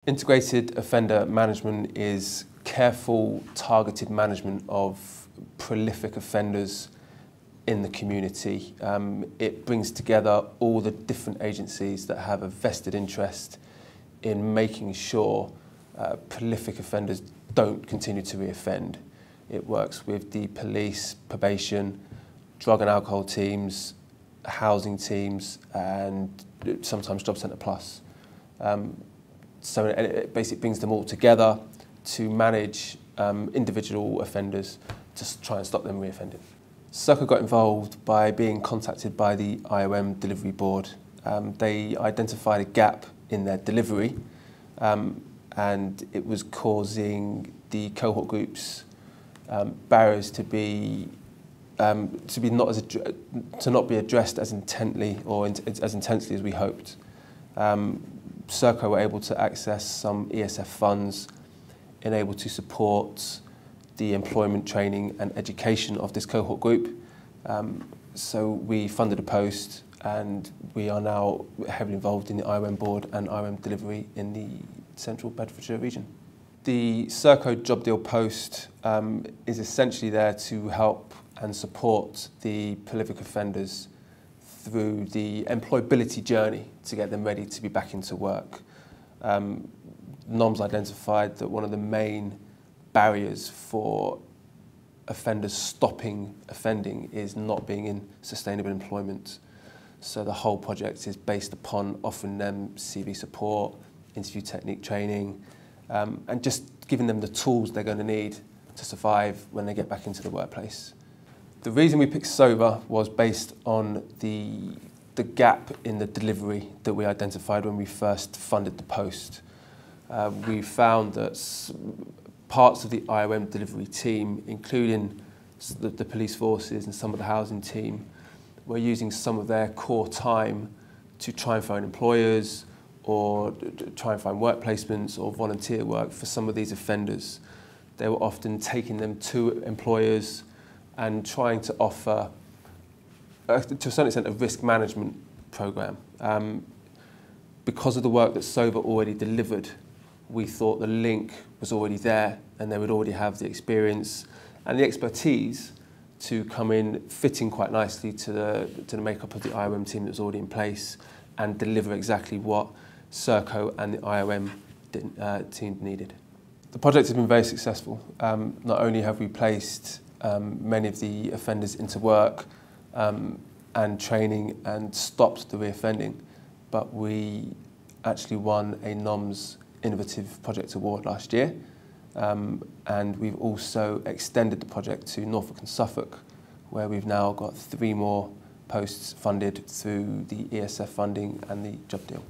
Integrated offender management is careful, targeted management of prolific offenders in the community. It brings together all the different agencies that have a vested interest in making sure prolific offenders don't continue to reoffend. It works with the police, probation, drug and alcohol teams, housing teams, and sometimes Job Centre Plus. So it basically brings them all together to manage individual offenders to try and stop them reoffending. Serco got involved by being contacted by the IOM delivery board. They identified a gap in their delivery and it was causing the cohort groups barriers to not be addressed as intently or as intensely as we hoped. Serco were able to access some ESF funds and able to support the employment training and education of this cohort group. So we funded a post and we are now heavily involved in the IOM board and IOM delivery in the central Bedfordshire region. The Serco job deal post is essentially there to help and support the prolific offenders through the employability journey to get them ready to be back into work. NOMS identified that one of the main barriers for offenders stopping offending is not being in sustainable employment. So the whole project is based upon offering them CV support, interview technique training, and just giving them the tools they're going to need to survive when they get back into the workplace. The reason we picked SOVA was based on the gap in the delivery that we identified when we first funded the post. We found that parts of the IOM delivery team, including the police forces and some of the housing team, were using some of their core time to try and find employers or try and find work placements or volunteer work for some of these offenders. They were often taking them to employers and trying to offer, to a certain extent, a risk management programme. Because of the work that SOVA already delivered, we thought the link was already there and they would already have the experience and the expertise to come in fitting quite nicely to the makeup of the IOM team that was already in place and deliver exactly what Serco and the IOM team needed. The project has been very successful. Not only have we placed many of the offenders into work and training and stopped the reoffending, but we actually won a NOMS Innovative Project Award last year, and we've also extended the project to Norfolk and Suffolk, where we've now got 3 more posts funded through the ESF funding and the job deal.